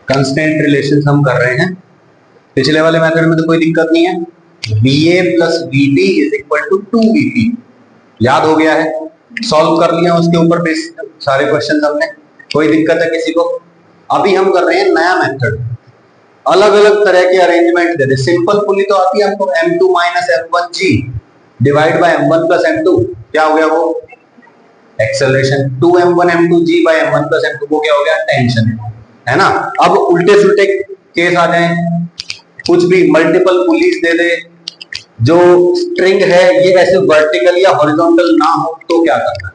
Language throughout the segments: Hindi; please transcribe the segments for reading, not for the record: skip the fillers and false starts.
कंस्टेंट रिलेशन हम कर रहे हैं। पिछले वाले मेथड में तो कोई दिक्कत नहीं है। VA plus VB is equal to 2VP याद हो गया है, सॉल्व कर लिया उसके ऊपर बेस सारे क्वेश्चन हमने। कोई दिक्कत है किसी को? अभी हम कर रहे हैं नया मेथड, अलग अलग तरह के अरेंजमेंट दे दे। सिंपल पुली तो आती है आपको, M2 minus M1G divide by M1 plus M2, क्या हो गया वो acceleration. 2M1 M2G bye M1 plus M2 वो क्या हो गया टेंशन, है ना। अब उल्टे सुल्टे केस आ जाए, कुछ भी मल्टीपल पुलीज दे दे, जो स्ट्रिंग है ये ऐसे वर्टिकल या हॉरिजॉन्टल ना हो तो क्या करना है?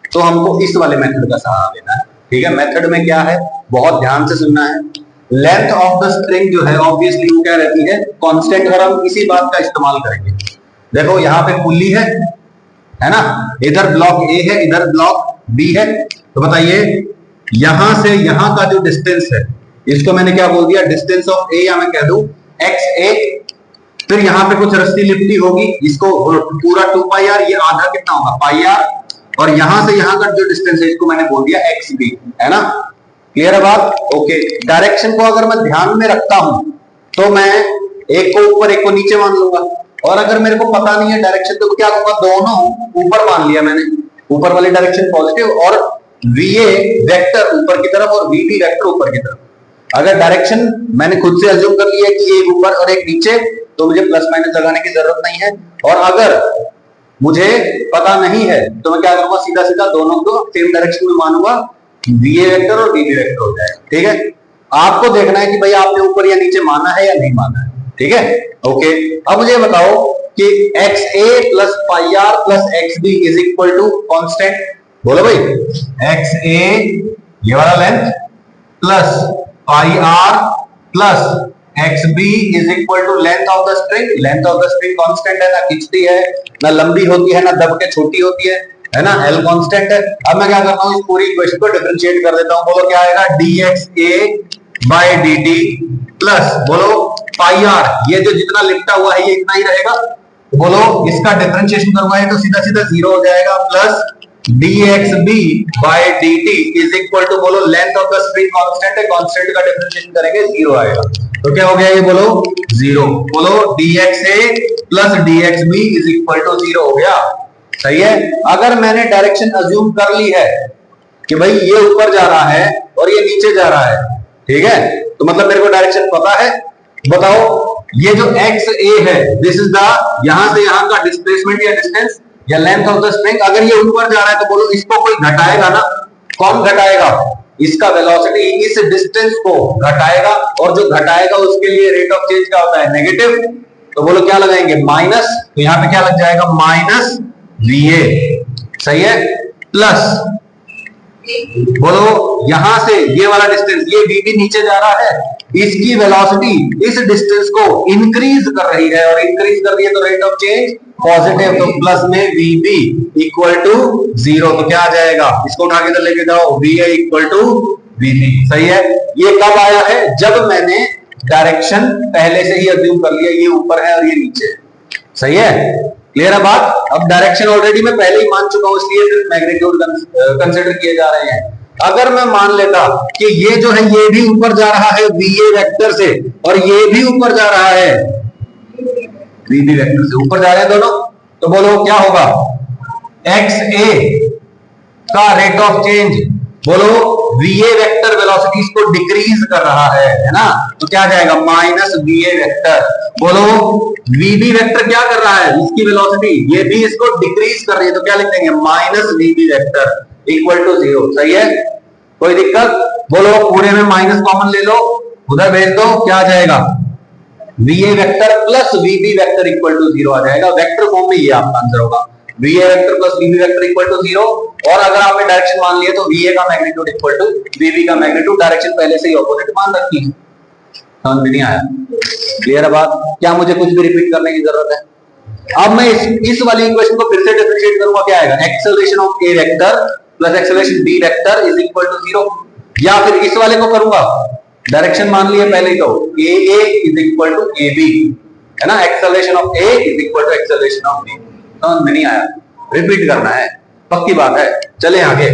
तो हमको इस वाले मेथड का सहारा लेना है। ठीक है, मेथड में क्या है बहुत ध्यान से सुनना है। लेंथ ऑफ द स्ट्रिंग जो है ऑब्वियसली वो क्या रहती है कांस्टेंट, और हम इसी बात का इस्तेमाल करेंगे। देखो यहाँ पे पुल्ली है ना, इधर ब्लॉक ए है, इधर ब्लॉक बी है, तो बताइए यहां से यहां का जो डिस्टेंस है इसको मैंने क्या बोल दिया, डिस्टेंस ऑफ ए, या मैं कह दूं XA। फिर यहाँ पे कुछ रस्सी लिपटी होगी, इसको पूरा 2πr, ये आधा कितना होगा πr, और यहां से यहां का जो डिस्टेंस है इसको मैंने बोल दिया XB, है ना। क्लियर है बात? ओके। डायरेक्शन को अगर मैं ध्यान में रखता हूं तो मैं एक को ऊपर एक को नीचे मान लूंगा, और अगर मेरे को पता नहीं है डायरेक्शन तो क्या करूंगा, दोनों ऊपर मान लिया मैंने, ऊपर वाली डायरेक्शन पॉजिटिव, और VA वेक्टर ऊपर की तरफ और VB वेक्टर ऊपर की तरफ। अगर डायरेक्शन मैंने खुद से अज्यूम कर लिया कि एक ऊपर और एक नीचे, तो मुझे प्लस माइनस लगाने की जरूरत नहीं है। और अगर मुझे पता नहीं है तो मैं क्या करूंगा, सीधा सीधा दोनों को सेम डायरेक्शन में मानूंगा, VA वेक्टर और VB वेक्टर हो जाएगा। ठीक है, आपको देखना है कि भाई आपने ऊपर या नीचे माना है या नहीं माना है। ठीक है, ओके। अब मुझे बताओ कि XA plus πr plus XB is equal to constant. बोलो भाई, XA ये वाला length plus πr plus XB is equal to length of the string. Length of the string constant है, ना खिंचती है ना लंबी होती है ना दब के छोटी होती है ना, L कांस्टेंट है। अब मैं क्या करता हूं, इस पूरी इक्वेशन को डिफरेंशिएट कर देता हूं। बोलो क्या आएगा, dXA बाय dt प्लस बोलो πr, ये जो जितना लिखता हुआ है ये इतना ही रहेगा, तो बोलो इसका डिफरेंशिएशन करवाए तो सीधा सीधा 0 हो जाएगा, plus dxb by dt is equal to बोलो length of the string constant है, कांस्टेंट का डिफरेंशिएशन करेंगे 0 आएगा, तो क्या हो गया ये बोलो 0। बोलो dxa plus dxb is equal to 0 हो गया। सही है। अगर मैंने डायरेक्शन अज्यूम कर ली है कि भाई ये ऊपर जा रहा है और ये नीचे जा रहा है, ठीक है, तो मतलब मेरे को डायरेक्शन पता है। बताओ ये जो XA है दिस इज द यहां से यहां का डिस्प्लेसमेंट या डिस्टेंस या लेंथ ऑफ द स्ट्रिंग। अगर ये ऊपर जा रहा है तो बोलो इसको कोई घटाएगा ना, कौन घटाएगा, इसका वेलोसिटी इस डिस्टेंस को घटाएगा, और जो घटाएगा उसके लिए रेट ऑफ चेंज क्या होता है, नेगेटिव। तो बोलो क्या लगाएंगे, माइनस, तो यहां पे क्या लग जाएगा माइनस VA। सही है, प्लस बोलो यहां से ये वाला डिस्टेंस, ये VB नीचे जा रहा है, इसकी वेलोसिटी इस डिस्टेंस को इंक्रीज कर रही है, और इंक्रीज कर रही है तो रेट ऑफ चेंज पॉजिटिव, तो प्लस में VB इक्वल टू 0, तो क्या आ जाएगा, इसको उठा के इधर लेके जाओ, VA इक्वल टू VB। सही है। ये कब आया है, जब मैंने डायरेक्शन पहले से ही अज्यूम कर लिया, ये ऊपर है और ये नीचे है। सही है, क्लियर है बात। अब डायरेक्शन ऑलरेडी मैं पहले ही मान चुका हूं, इसलिए सिर्फ मैग्नीट्यूड कंसीडर किए जा रहे हैं। अगर मैं मान लेता कि ये जो है ये भी ऊपर जा रहा है VA वेक्टर से, और ये भी ऊपर जा रहा है VB वेक्टर से, ऊपर जा रहे हैं दोनों, तो बोलो क्या होगा, XA का रेट ऑफ चेंज, बोलो VA वेक्टर वेलोसिटी को डिक्रीज कर रहा है ना, तो क्या जाएगा माइनस VA वेक्टर। बोलो VB वेक्टर क्या कर रहा है, इसकी वेलोसिटी ये भी इसको डिक्रीज कर रही है, तो क्या लिख देंगे minus VB vector equal to 0। सही है, कोई दिक्कत? बोलो पूरे में माइनस कॉमन ले लो, उधर भेज दो, क्या आ जाएगा VA vector plus VB vector equal to 0 आ जाएगा। वेक्टर फॉर्म में ये आपका आंसर होगा, VA vector plus VB vector equal to 0। और अगर आपने डायरेक्शन मान लिया तो VA का मैग्नीट्यूड इक्वल टू VB का मैग्नीट्यूड, डायरेक्शन पहले से ही ऑपोजिट मान रखी है। समझ में नहीं आया? क्लियर है बात? क्या मुझे कुछ भी रिपीट करने की जरूरत है? अब मैं इस वाली इक्वेशन को फिर से डिफरेंशिएट करूंगा, क्या आएगा, acceleration of A vector plus acceleration B vector is equal to 0। या फिर इस वाले को करूंगा, डायरेक्शन मान लिया पहले ही, तो AA is equal to AB, है ना, acceleration of A is equal to acceleration of B। समझ में नहीं आया? रिपीट करना है, पक्की बात है। चले आगे,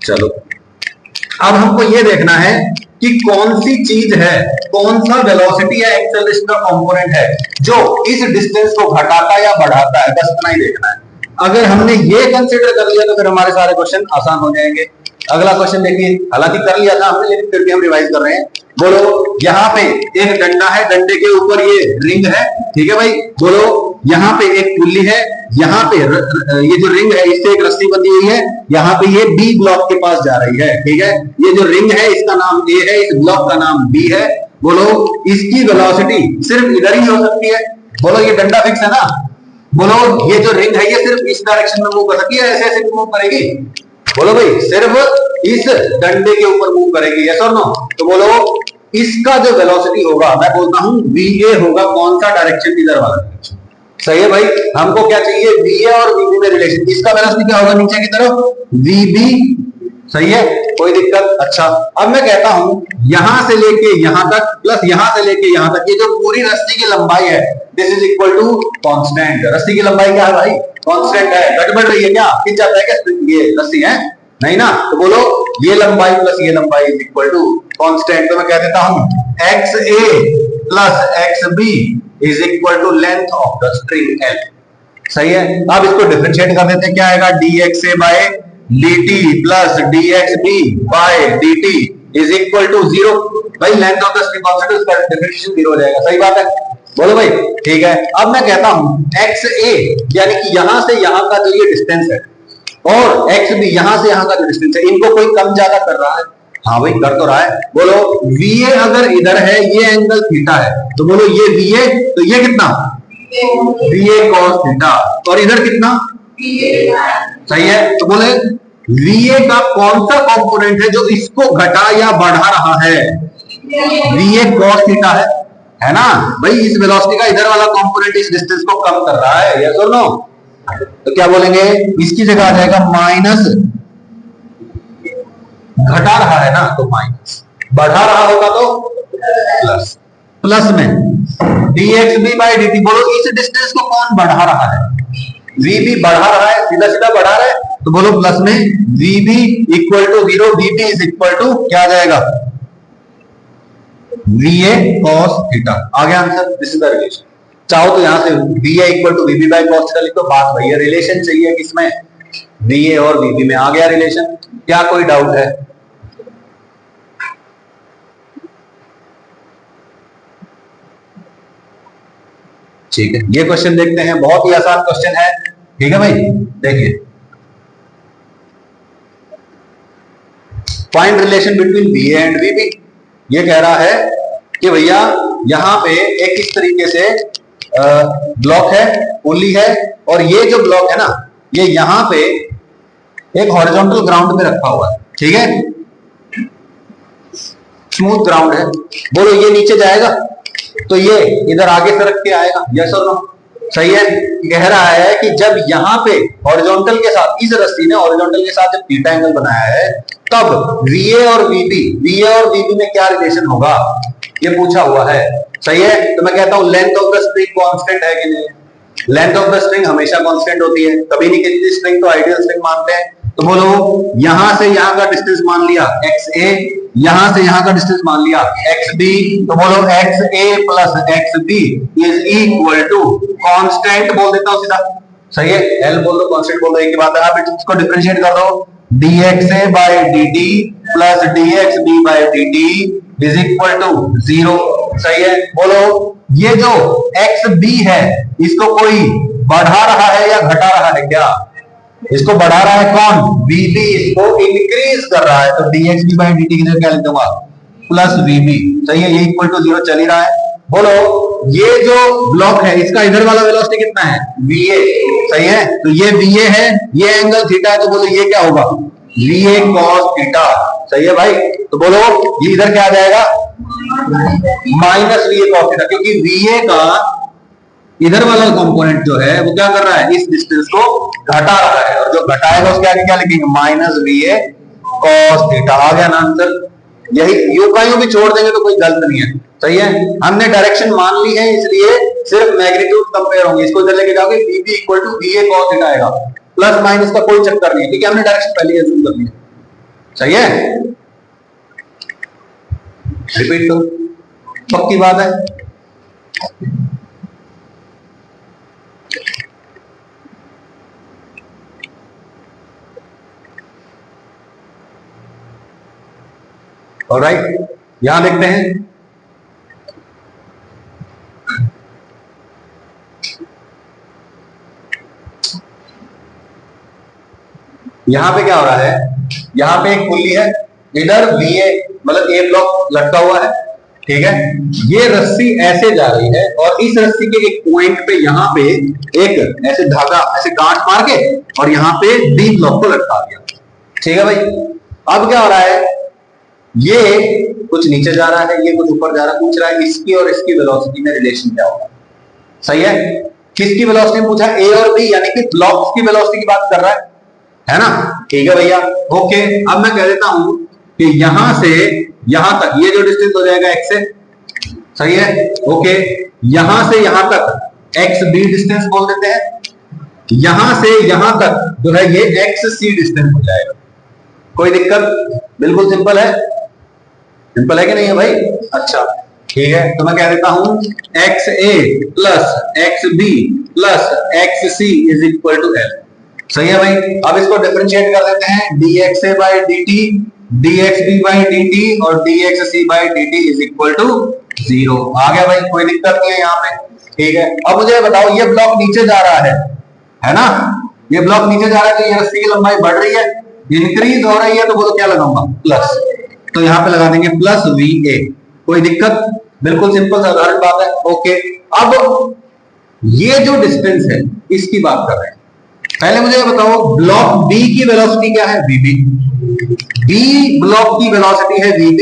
चलो अब हमको ये देखना है कि कौन सी चीज है, कौन सा वेलोसिटी या एक्सेलरेशन का कंपोनेंट है जो इस डिस्टेंस को घटाता या बढ़ाता है, बस इतना ही देखना है। अगर हमने ये कंसीडर कर लिया तो फिर हमारे सारे क्वेश्चन आसान हो जाएंगे। अगला क्वेश्चन देखिए, हालांकि कर लिया था हमने लेकिन फिर भी हम रिवाइज कर रहे हैं। बोलो, यहाँ पे एक डंडा है, डंडे के ऊपर ये रिंग है, ठीक है भाई। बोलो, यहाँ पे एक पुल्ली है, यहाँ पे ये जो रिंग है इससे एक रस्सी बंधी हुई है, यहाँ पे ये बी ब्लॉक के पास जा रही है, ठीक है। ये जो रिंग है इसका नाम ए है, इस ब्लॉक का नाम बी है। बोलो, इसकी वेलोसिटी सिर्फ इधर ही हो सकती है। बोलो, ये डंडा फिक्स है ना। बोलो, ये जो रिंग है ये सिर्फ इस डायरेक्शन में मूव कर सकती है, ऐसे ऐसे मूव करेगी। बोलो भाई, सिर्फ इस डंडे के ऊपर मूव करेगी, यस और नो। तो बोलो, इसका जो वेलोसिटी होगा, मैं बोलता हूं वीए होगा, कौन सा डायरेक्शन, इधर वाला। सही है भाई, हमको क्या चाहिए, वीए और वीबी में रिलेशन। इसका वेलोसिटी क्या होगा, नीचे की तरफ वीबी। सही है, कोई दिक्कत। अच्छा, अब मैं कहता हूं यहां से लेके यहां तक प्लस यहां से लेके यहां तक, ये जो पूरी रस्सी की लंबाई है, this is equal to constant. रस्सी की लंबाई क्या है भाई, कांस्टेंट है। गड़बड़ रही है क्या, खिंच जाता है क्या ये रस्सी है, नहीं ना। तो बोलो, ये लंबाई प्लस ये लंबाई इज इक्वल टू कांस्टेंट। तो मैं कह देता हूं x a plus x b is equal to length of the string L. सही है, अब इसको डिफरेंशिएट कर देते हैं, क्या आएगा, dx a by dt plus dxb by dt is equal to 0। भाई length of the string constant, उसका डिफरेंशिएशन 0 हो जाएगा। सही बात है, बोलो भाई, ठीक है। अब मैं कहता हूं एक्स ए यानी कि यहां से यहां का जो ये डिस्टेंस है, और एक्स बी यहां से यहां का जो डिस्टेंस है, इनको कोई कम ज्यादा कर रहा है। हाँ भाई, कर तो रहा है। बोलो, वीए अगर इधर है, ये एंगल थीटा है, तो बोलो ये वीए, तो ये कितना, वीए कॉस थीटा, और इधर कितना, सही है। तो बोले वीए का कौन सा कंपोनेंट है जो इसको घटा या बढ़ा रहा है, वीए कॉस थीटा है ना भाई। इस वेलोसिटी का इधर वाला कंपोनेंट इस डिस्टेंस को कम कर रहा है, यस और नो। तो क्या बोलेंगे, इसकी जगह आ जाएगा माइनस, घटा रहा है ना तो माइनस, बढ़ा रहा होगा तो प्लस, प्लस में dxb बाय dt। बोलो, इस डिस्टेंस को कौन बढ़ा रहा है, vb बढ़ा रहा है, सीधा सीधा बढ़ा रहा है, तो बोलो प्लस में vb equal to 0, vb is equal to क्या आ जाएगा, va cos थीटा। आ गया answer, this is the relation. चाहो तो यहां से va equal to vb by cos theta लिख दो, बात भैया रिलेशन चाहिए किसमें, va और vb में। आ गया रिलेशन, क्या कोई डाउट है। ठीक है, ये क्वेश्चन देखते हैं, बहुत ही आसान क्वेश्चन है, ठीक है भाई। देखिए, find relation between VA and VB। ये कह रहा है कि भैया यहां पे एक इस तरीके से ब्लॉक है, पुली है, और ये जो ब्लॉक है ना, ये यहां पे एक हॉरिजॉन्टल ग्राउंड में रखा हुआ है, ठीक है, स्मूथ ग्राउंड है। बोलो, ये नीचे जाएगा तो ये इधर आगे सरक के आएगा, यस और नो। सही है, कह रहा है कि जब यहां पे हॉरिजॉन्टल के साथ, इस रस्सी ने हॉरिजॉन्टल के साथ जब थीटा एंगल बनाया है, तब VA और VB में क्या रिलेशन होगा, ये पूछा हुआ है। सही है, तो मैं कहता हूं length of the string constant है कि नहीं, लेंथ ऑफ द स्ट्रिंग हमेशा कांस्टेंट होती है, कभी नहीं किसी स्ट्रिंग तो आइडियल स्ट्रिंग मानते हैं। तो बोलो, यहां से यहां का डिस्टेंस मान लिया XA, यहां से यहां का डिस्टेंस मान लिया XB, तो बोलो XA plus XB is equal to constant बोल देता हूं सीधा। सही है, L बोल दो, कांस्टेंट बोल दो, एक ही बात है। आप इसको डिफरेंशिएट कर दो, dxa by dt plus dxb by dt is equal to 0। सही है, बोलो ये जो XB है इसको कोई बढ़ा रहा है या घटा रहा है, क्या इसको बढ़ा रहा है कौन, VB, इसको इंक्रीज कर रहा है, तो dxb बाय dt की जगह क्या लिख दूंगा, प्लस VB। सही है, ये इक्वल टू 0 चल ही रहा है। बोलो, ये जो ब्लॉक है इसका इधर वाला वेलोसिटी कितना है, VA। सही है, तो ये VA है, ये एंगल थीटा है, तो बोलो ये क्या होगा, VA cos थीटा। सही है भाई, तो बोलो ये इधर क्या आ जाएगा, माइनस VA cos थीटा, क्योंकि VA का इधर वाला कंपोनेंट जो है वो क्या कर रहा है, इस डिस्टेंस को घटा रहा है, और जो घटाएगा उसके आगे क्या लिखेंगे, माइनस VA cos थीटा। आ गया ना आंसर। यही यूं का यूं भी छोड़ देंगे तो कोई गलत नहीं है। सही है, हमने डायरेक्शन मान ली है, इसलिए सिर्फ मैग्नीट्यूड कंपेयर होंगे। इसको इधर लेके जाओगे, VB equal to VA cos theta आएगा, प्लस माइनस का कोई चक्कर नहीं है, क्योंकि हमने डायरेक्शन पहले ही अज्यूम कर लिया। सही है, रिपीट करो, पक्की बात है। ऑलराइट, यहां देखते हैं। यहां पे क्या हो रहा है, यहां पे एक पुल्ली है, इधर VA मतलब A ब्लॉक लटका हुआ है, ठीक है। ये रस्सी ऐसे जा रही है और इस रस्सी के एक पॉइंट पे यहां पे एक ऐसे धागा ऐसे गांठ मार के और यहां पे D ब्लॉक को लटका दिया, ठीक है भाई। अब क्या हो रहा है, ये कुछ नीचे जा रहा है, ये कुछ ऊपर जा रहा है, पूछ रहा है इसकी और इसकी वेलोसिटी में रिलेशन क्या होगा। सही है, किसकी वेलोसिटी में पूछा, A और B, यानी कि ब्लॉक्स की वेलोसिटी की बात कर रहा है ना। ठीक है भैया, ओके। अब मैं कह देता हूं कि यहां से यहां तक ये जो डिस्टेंस हो जाएगा x से, सही है, ओके। यहां से यहां तक XB डिस्टेंस बोल देते हैं। यहां से यहां तक जो है ये XC डिस्टेंस हो जाएगा। कोई दिक्कत, बिल्कुल सिंपल है, सिंपल है कि नहीं है भाई। अच्छा ठीक है, तो मैं कह देता हूं XA plus XB plus XC is equal to L। सही है भाई। अब इसको डिफरेंशिएट कर देते हैं, dxa by dt, dxb by dt और dxc by dt is equal to 0। आ गया भाई, कोई दिक्कत नहीं है यहाँ पे, ठीक है। अब मुझे बताओ, ये ब्लॉक नीचे जा रहा है ना, ये ब्लॉक नीचे जा रहा है तो ये रस्सी की लंबाई बढ़ रही है, इंक्रीज हो रही है, तो वो तो क्या लगाऊंगा, प्लस, तो यहाँ पे लगा देंगे प्लस VA। कोई दिक्कत, बिल्कुल सिंपल साधारण बात है, ओके। अब ये जो डिस्टेंस है इसकी बात कर रहे हैं। पहले मुझे ये बताओ, ब्लॉक B की वेलोसिटी क्या है, VB। B ब्लॉक की वेलोसिटी है VB,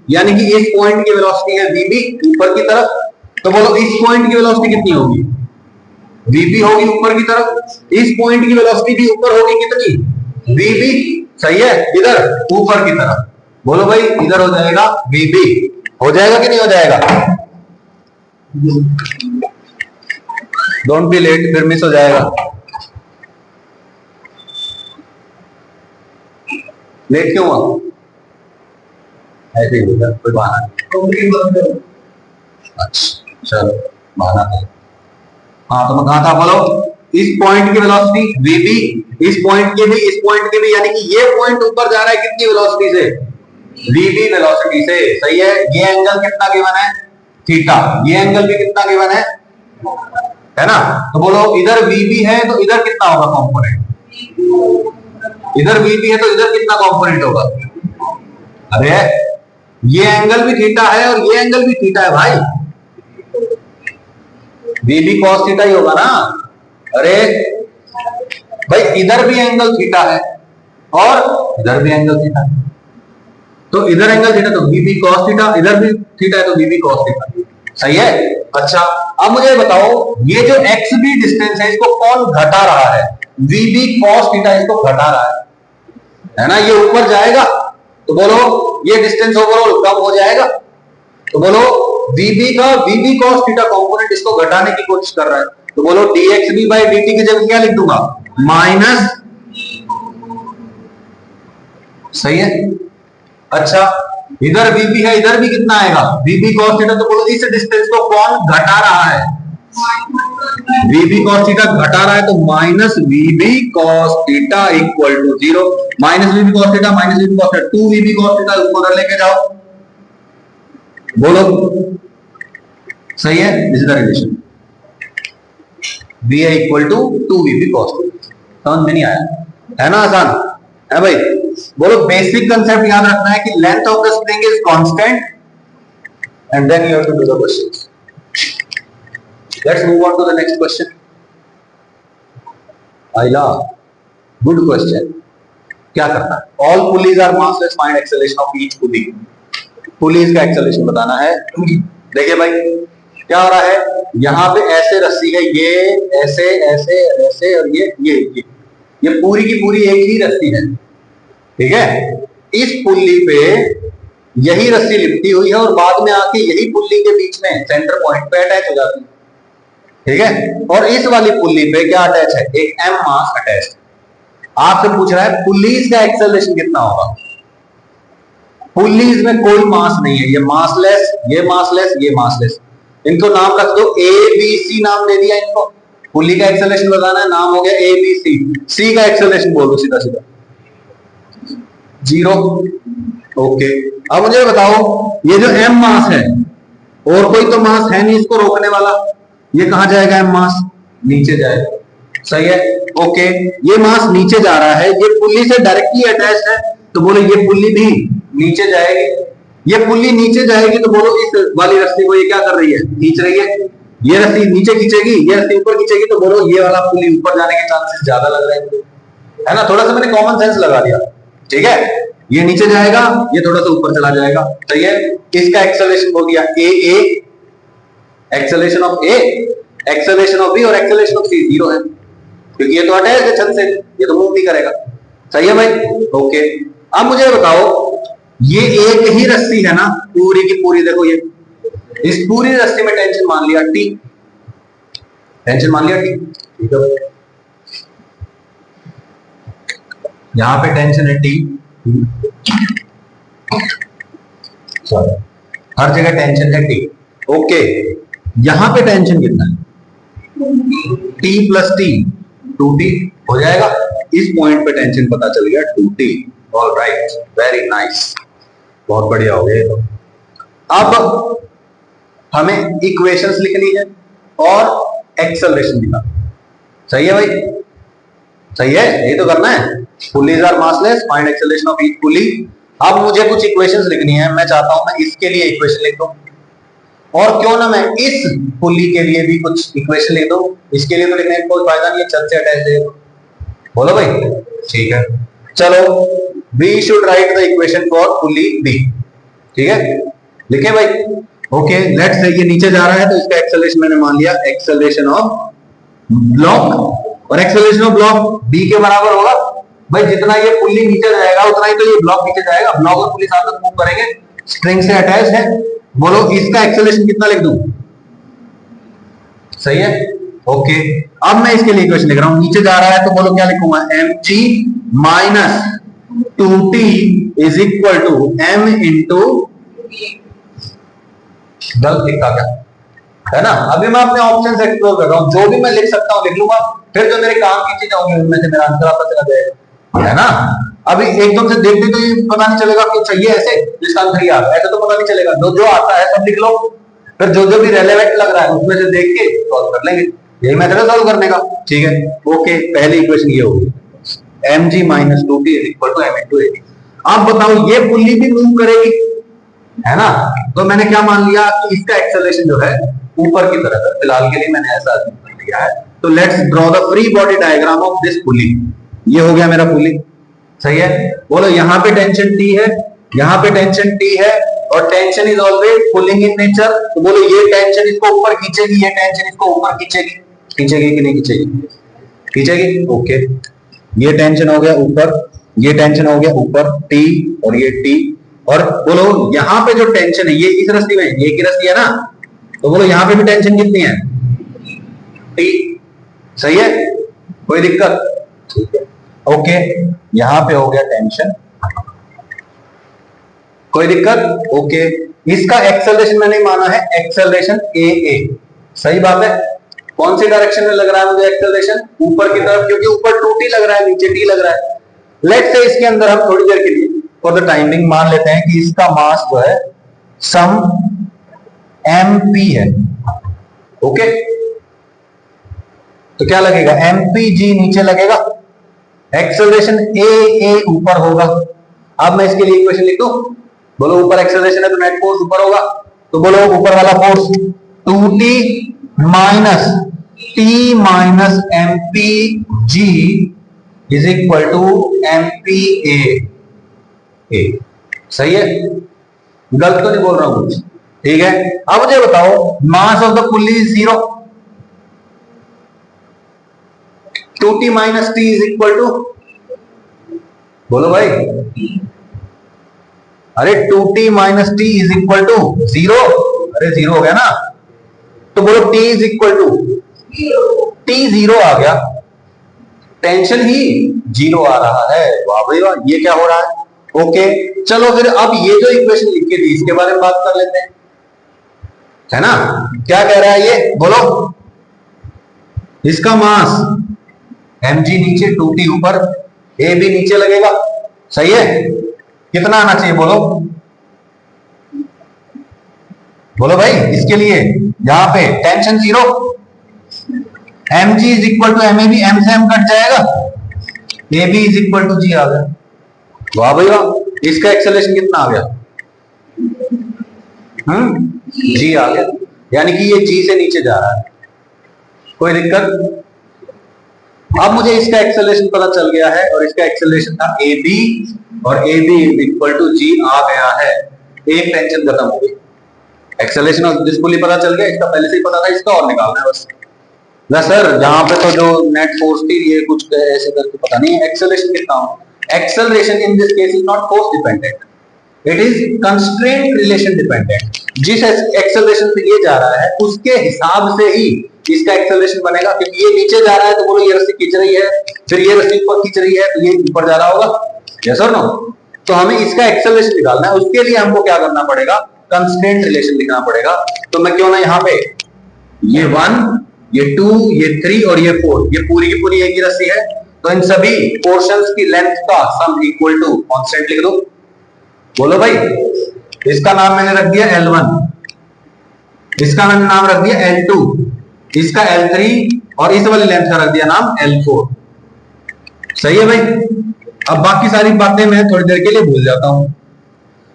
यानी कि इस पॉइंट की वेलोसिटी है VB ऊपर की तरफ। तो बोलो इस पॉइंट की वेलोसिटी कितनी होगी, VB होगी ऊपर की तरफ। इस पॉइंट की वेलोसिटी भी ऊपर होगी कितनी, VB। सही है, इधर ऊपर की तरफ। बोलो भाई, इधर हो जाएगा VB, हो जाएगा कि नहीं हो जाएगा। डोंट बी लेट, फिर मिस हो जाएगा। लेट क्यों हुआ, ऐसे ही होगा, कोई बहाना नहीं। अच्छा चलो, बहाना नहीं। हाँ तो मैं कहा था, बोलो इस पॉइंट की वेलोसिटी VB, इस पॉइंट की भी, इस पॉइंट की भी, यानी कि ये पॉइंट ऊपर जा रहा है कितनी वेलोसिटी से, VB वेलोसिटी से। सही है, ये एंगल कितना गिवन है, थीटा, ये एंगल भी कितना गिवन है ना। तो बोलो इधर VB है तो इधर कितना होगा कॉम्पोनेंट, इधर VB है तो इधर कितना कॉम्पोनेंट होगा। अरे ये एंगल भी थीटा है और ये एंगल भी थीटा है भाई, VB cos थीटा ही होगा ना। अरे भाई, इधर भी एंगल थीटा है और इधर भी एंगल थीटा है, तो इधर एंगल थीटा तो VB cos थीटा, इधर भी थीटा है तो VB cos थीटा। सही है। अच्छा अब मुझे बताओ, ये जो XB डिस्टेंस है इसको कौन घटा रहा है, VB cos थीटा इसको घटा रहा है ना। ये ऊपर जाएगा तो बोलो ये डिस्टेंस ओवरऑल कम हो जाएगा, तो बोलो VB cos थीटा कंपोनेंट इसको घटाने की कोशिश कर रहा है, तो बोलो dxb बाई dt की जगह क्या लिख दूंगा, माइनस। सही है। अच्छा इधर VB है, इधर भी कितना आएगा, VB cos थीटा, तो बोलो इस डिस्टेंस को कौन घटा रहा है, VB cos थीटा घटा रहा है, तो minus VB cos theta equal to 0। Minus VB cos theta minus VB cos theta, 2 VB cos theta उसको उधर लेके जाओ, बोलो। सही है, this is the relation, VA equal to 2 VB cos theta. समझ में नहीं आया, है ना, आसान है भाई। बोलो बेसिक कंसेप्ट याद रखना है कि length of the spring is constant and then you have to do the questions. Let's move on to the next question. Ayla, good question. क्या करना है, all pulleys are massless, find acceleration of each pulley. Pulleys का acceleration बताना है। देखिए भाई क्या हो रहा है, यहाँ पे ऐसे रस्सी है, ये ऐसे ऐसे ऐसे और ये पूरी की पूरी एक ही रस्सी है, ठीक है। इस पुल्ली पे यही रस्सी लिपटी हुई है और बाद में आके यही पुल्ली के बीच में सेंटर पॉइंट पे अटैच हो जाती है, ठीक है। और इस वाली पुल्ली पे क्या अटैच है, एक M मास अटैच। आपसे पूछ रहा है पुल्लीज का एक्सेलरेशन कितना होगा, पुलीज में कोई मास नहीं है, ये मासलेस, ये मासलेस, ये मासलेस। इनको नाम रख दो ए बी सी, नाम दे दिया इनको। पुली का एक्सेलरेशन बताना है, नाम हो गया ए बी सी। सी का एक्सेलरेशन बोल दो सीधा सीधा, 0। ओके, अब मुझे बताओ ये जो एम मास है, और कोई तो मास है नहीं इसको रोकने वाला, ये कहां जाएगा? एम मास नीचे जाएगा, सही है। ओके, ये मास नीचे जा रहा है, ये पुली से डायरेक्टली अटैच है, तो बोलो ये पुली भी नीचे जाएगी। ये पुली नीचे जाएगी तो बोलो इस वाली रस्सी को ये क्या कर रही है? खींच रही है। ये रस्सी नीचे खींचेगी, ये रस्सी ऊपर खींचेगी, तो बोलो ये वाला पुली ऊपर जाने के चांसेस ज्यादा लग रहे हैं, है ना? थोड़ा सा मैंने कॉमन सेंस लगा दिया, ठीक है। ये नीचे जाएगा, ये थोड़ा सा ऊपर चला जाएगा, सही है। इसका एक्सेलरेशन हो गया A A, acceleration of A, acceleration of B और एक्सेलरेशन ऑफ सी 0 है, क्योंकि ये तो अटैच है छत से, ये तो मूव नहीं करेगा, सही है भाई। ओके, अब मुझे बताओ ये एक ही रस्सी है ना पूरी की पूरी, देखो ये इस पूरी रस्सी में टेंशन मान लिया टी, टेंशन मान लिया टी, ठीक है। यहां पे टेंशन है टी, सॉरी हर जगह टेंशन है टी। ओके, यहां पे टेंशन कितना है? T प्लस टी 2T हो जाएगा। इस पॉइंट पे टेंशन पता चल गया 2T। All right, very nice, बहुत बढ़िया हो गया। तो अब हमें इक्वेशंस लिखनी है और एक्सेलरेशन लिखना, सही है भाई, सही है, यही तो करना है। Pulleys are massless, find acceleration of each pulley. अब मुझे कुछ इक्वेशंस लिखनी है, मैं चाहता हूं मैं इसके लिए इक्वेशन लिख दूं, और क्यों ना मैं इस पुली के लिए भी कुछ इक्वेशन लिख दूं। इसके लिए तो लिखने का कोई फायदा नहीं है, छत से अटैच है, बोलो भाई, ठीक है। चलो, we should write the equation for pulley B, ठीक है, लिखे भाई। ओके, लेट्स से ये नीचे जा रहा है, तो इसका एक्सेलरेशन मैंने मान लिया एक्सेलरेशन ऑफ ब्लॉक, और एक्सेलरेशन ऑफ ब्लॉक B के बराबर होगा भाई, जितना ये पुली नीचे जाएगा उतना ही तो ये ब्लॉक नीचे जाएगा। ब्लॉक और पुली साथ में मूव करेंगे, स्ट्रिंग से अटैच है। बोलो इसका एक्सेलरेशन कितना लिख दूं? सही है। ओके, अब मैं इसके लिए इक्वेशन लिख रहा हूं, नीचे जा रहा है तो बोलो क्या लिखूंगा? mg minus 2t is equal to m into, गलत लिखा क्या है ना? अभी मैं अपने ऑप्शंस एक्सप्लोर कर रहा हूं, जो भी मैं लिख सकता हूं लिख लूंगा, फिर जो मेरे काम की चीजें होंगी उनमें से मेरा आंसर आपको चला जाएगा, है ना? अभी एकदम से देखते तो ये पता नहीं चलेगा कि चाहिए ऐसे, जिसका आंसर ये आता है ऐसे तो पता नहीं चलेगा। जो आता है सब लिख लो, फिर जो जो भी रेलेवेंट लग रहा है उसमें से देख के सॉल्व कर लेंगे, यही मेथड है सॉल्व करने का, ठीक है। ओके, पहली इक्वेशन ये होगी mg minus 2t is equal to m into at। अब बताओ ये पुली भी मूव करेगी, है ना? तो मैंने क्या मान लिया कि इसका एक्सेलरेशन जो है ऊपर की तरफ है, फिलहाल के लिए मैंने ऐसा कर लिया है। तो let's draw the free body diagram of this pulley. ये हो गया मेरा पुली, सही है। बोलो यहाँ पे टेंशन T है, यहाँ पे टेंशन T है, और tension is always pulling in nature. तो बोलो ये टेंशन इसको ऊपर खींचेगी, ये टेंशन इसको ऊपर खींचेगी, खींचेगी कि नहीं खींचेगी? खींचेगी। ओके, ये टेंशन हो गया ऊपर, ये टेंशन हो गया ऊपर T, और ये T, और बोलो यहाँ पे जो टेंशन है ये इस रस्सी में, ये की रस्सी है ना, तो बोलो यहाँ पे भी टेंशन कितनी है? T, सही है, कोई दिक्कत? ठीक है। ओके, यहां पे हो गया टेंशन, कोई दिक्कत? ओके, इसका एक्सेलरेशन मैंने माना है एक्सेलरेशन ए ए, सही बात है। कौन सी डायरेक्शन में लग रहा है मुझे एक्सेलरेशन? ऊपर की तरफ, क्योंकि ऊपर 2t लग रहा है, नीचे t लग रहा है। लेट्स से इसके अंदर हम थोड़ी देर के लिए फॉर द टाइमिंग मान लेते हैं कि इसका मास जो है सम mp है। ओके, तो क्या लगेगा? mpg नीचे लगेगा, एक्सेलरेशन ए ए ऊपर होगा। अब मैं इसके लिए इक्वेशन लिख दूं, बोलो ऊपर एक्सेलरेशन है तो नेट फोर्स ऊपर होगा, तो बोलो ऊपर वाला force 2t minus t minus mpg is equal to mpa। सही है, गलत तो नहीं बोल रहा हूं, ठीक है। अब मुझे बताओ mass of the pulley is 0, 2t minus t is equal to, बोलो भाई, अरे 2t minus T is equal to 0, अरे 0 हो गया ना, तो बोलो t is equal to, t 0 आ गया, टेंशन ही 0 आ रहा है। वाह भाई वाह, ये क्या हो रहा है? ओके, चलो फिर अब ये जो इक्वेशन लिखी थी इसके बारे में बात कर लेते हैं, है ना। क्या कह रहा है ये बोलो, इसका मास mg नीचे 2t ऊपर, ए भी नीचे लगेगा, सही है। कितना आना चाहिए बोलो, बोलो भाई इसके लिए, यहां पे tension zero, mg is equal to M A B, M से एम कट जाएगा, A B is equal to G आ गया। वाह भाई वाह, इसका एक्सेलरेशन कितना आ गया, जी आ गया, यानी कि ये जी से नीचे जा रहा है, कोई दिक्कत। अब मुझे इसका एक्सेलरेशन पता चल गया है, और इसका एक्सेलरेशन था ए बी, और A B is equal to G आ गया है, एक टेंशन खत्म हो गई। एक्सेलरेशन ऑफ दिस पुली पता चल गया, इसका पहले से ही पता था, इसका और निकालना है बस। ना सर यहाँ पे तो जो नेट फोर्स थी ये कुछ ऐसे करके पता नहीं है एक्सेलरेशन कितना हो। Acceleration in this case is not force dependent, it is constraint relation dependent. जिस एक्सेलरेशन पे ये जा रहा है उसके हिसाब से ही इसका एक्सेलरेशन बनेगा, क्योंकि ये नीचे जा रहा है तो बोलो ये रस्सी खींच रही है, फिर ये रस्सी ऊपर खींच रही है तो ये ऊपर जा रहा होगा, यस और नो। तो हमें इसका एक्सेलरेशन निकालना है, उसके लिए हमको क्या करना पड़ेगा, कंस्ट्रेंट रिलेशन लिखना पड़ेगा। तो मैं क्यों ना यहाँ पे ये 1, ये 2, ये 3 और ये 4, ये पूरी की पूरी एक ही रस्सी है, तो इन सभी पोर्शंस की लेंथ का सम इक्वल टू कांस्टेंट लिख दो। बोलो भाई, इसका नाम मैंने रख दिया L1, इसका मैंने नाम रख दिया L2, इसका L3 और इस वाली लेंथ का रख दिया नाम L4। सही है भाई। अब बाकी सारी बातें मैं थोड़ी देर के लिए भूल जाता हूं,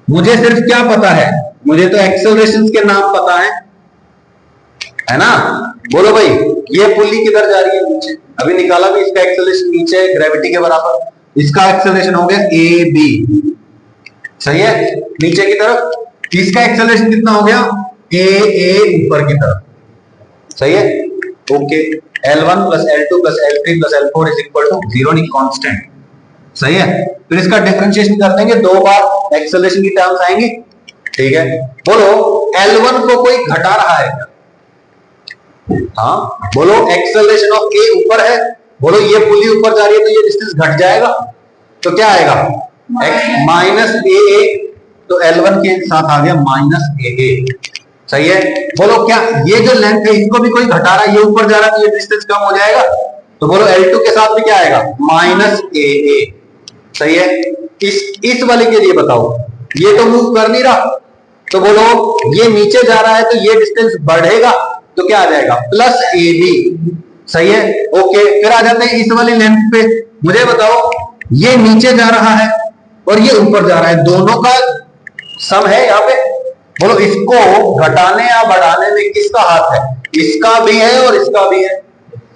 मुझे सिर्फ क्या पता है, मुझे तो एक्सेलरेशंस के नाम पता है ना। बोलो भाई, ये पुली किधर जा रही है, नीचे, अभी निकाला भी इसका एक्सेलरेशन नीचे है ग्रेविटी के बराबर, इसका एक्सेलरेशन हो गया ए बी, सही है, नीचे की तरफ। इसका एक्सेलरेशन कितना हो गया, ए ऊपर की तरफ, सही है, okay. L1 plus L2 plus L3 plus L4 is equal to 0 नहीं कांस्टेंट, सही है। फिर इसका डिफरेंशिएशन कर देंगे, दो बार एक्सेलरेशन की टर्म्स आएंगी, ठीक है। बोलो L1 को कोई घटा रहा है क्या, हाँ बोलो, एक्सेलरेशन ऑफ ए ऊपर है, बोलो ये पुली ऊपर जा रही है तो ये डिस्टेंस घट जाएगा, तो क्या आएगा माइनस ए, तो L1 के साथ आ गया माइनस ए, सही है। बोलो क्या ये जो लेंथ है इसको भी कोई घटा रहा है, ये ऊपर जा रहा है तो ये डिस्टेंस कम हो जाएगा, तो बोलो L2 के साथ भी क्या आएगा माइनस ए, सही है। इस वाले के लिए बताओ, ये तो मूव कर नहीं रहा, तो बोलो ये नीचे जा रहा है तो ये डिस्टेंस बढ़ेगा, तो क्या आ जाएगा प्लस ए बी, सही है, ओके। फिर आ जाते हैं इस वाली लेंथ पे, मुझे बताओ ये नीचे जा रहा है और ये ऊपर जा रहा है, दोनों का सम है यहाँ पे, बोलो इसको घटाने या बढ़ाने में किसका हाथ है, इसका भी है और इसका भी है।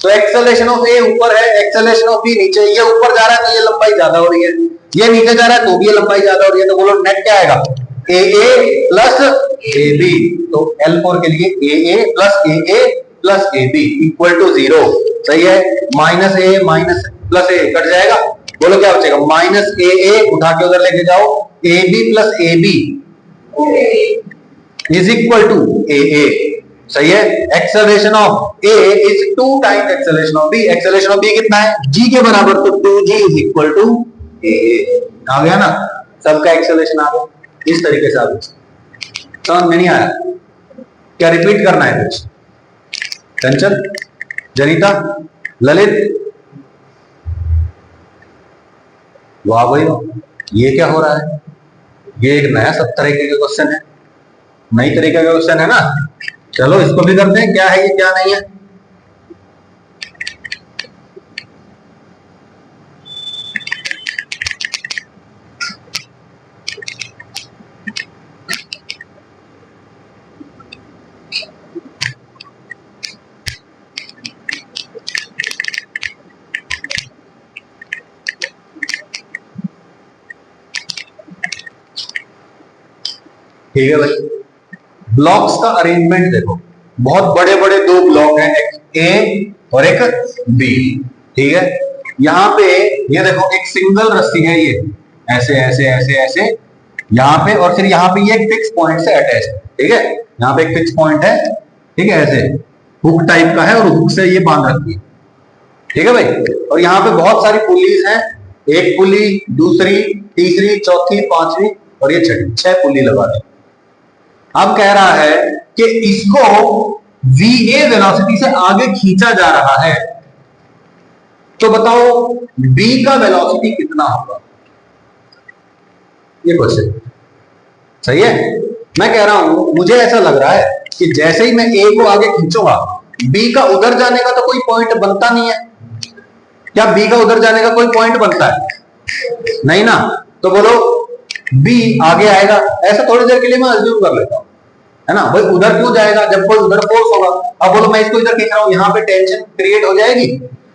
तो एक्सेलरेशन ऑफ ए ऊपर है, एक्सेलरेशन ऑफ बी नीचे, ये ऊपर जा रहा है तो ये लंबाई ज्यादा हो रही है, ये नीचे जा रहा है तो भी ये लंबाई ज्यादा हो रही है, तो बोलो नेट क्या आएगा ए प्लस ए बी। तो L4 के लिए A plus A B equal to 0, सही है। Minus A minus plus A cut जाएगा, बोलो क्या बचेगा माइनस ए, उठा के उधर लेके जाओ, A B plus A B is equal to A, सही है। Acceleration of A is 2 times acceleration of B, acceleration of B कितना है जी के बराबर, तो 2g is equal to A, आ गया ना, सबका एक्सेलरेशन आ गया। इस तरीके से आप समझ में नहीं आया क्या, रिपीट करना है कुछ, चंचल, जनिता, ललित, वाह भाई ये क्या हो रहा है, ये एक नया सब तरीके का क्वेश्चन है, नई तरीके का क्वेश्चन है ना। चलो इसको भी करते हैं, क्या है ये क्या नहीं है। ठीक है भाई, ब्लॉक्स का अरेंजमेंट देखो, बहुत बड़े बड़े दो ब्लॉक हैं, एक ए और एक बी, ठीक है। यहाँ पे ये देखो एक सिंगल रस्सी है, ये ऐसे ऐसे ऐसे ऐसे यहाँ पे, और फिर यहाँ पे ये एक फिक्स पॉइंट से अटैच, ठीक है। यहाँ पे एक फिक्स पॉइंट है, ठीक है, ऐसे हुक टाइप का है और हुक से ये बांध रखी है, ठीक है भाई। और यहाँ पे बहुत सारी पुलीज हैं, एक पुली, दूसरी, तीसरी, चौथी, पांचवी और ये छठी, 6 पुली लगा दी। अब कह रहा है कि इसको VA वेलोसिटी से आगे खींचा जा रहा है, तो बताओ B का वेलोसिटी कितना होगा? ये क्वेश्चन सही है। मैं कह रहा हूं, मुझे ऐसा लग रहा है कि जैसे ही मैं A को आगे खींचूंगा, B का उधर जाने का तो कोई पॉइंट बनता नहीं है। क्या B का उधर जाने का कोई पॉइंट बनता है? नहीं ना। तो बोलो B आगे आएगा, ऐसा थोड़ी देर के लिए मैं अज्यूम कर लेता हूं, है ना। भाई उधर क्यों जाएगा जब कोई उधर फोर्स होगा। अब बोलो मैं इसको इधर खींच रहा हूं, यहां पे टेंशन क्रिएट हो जाएगी,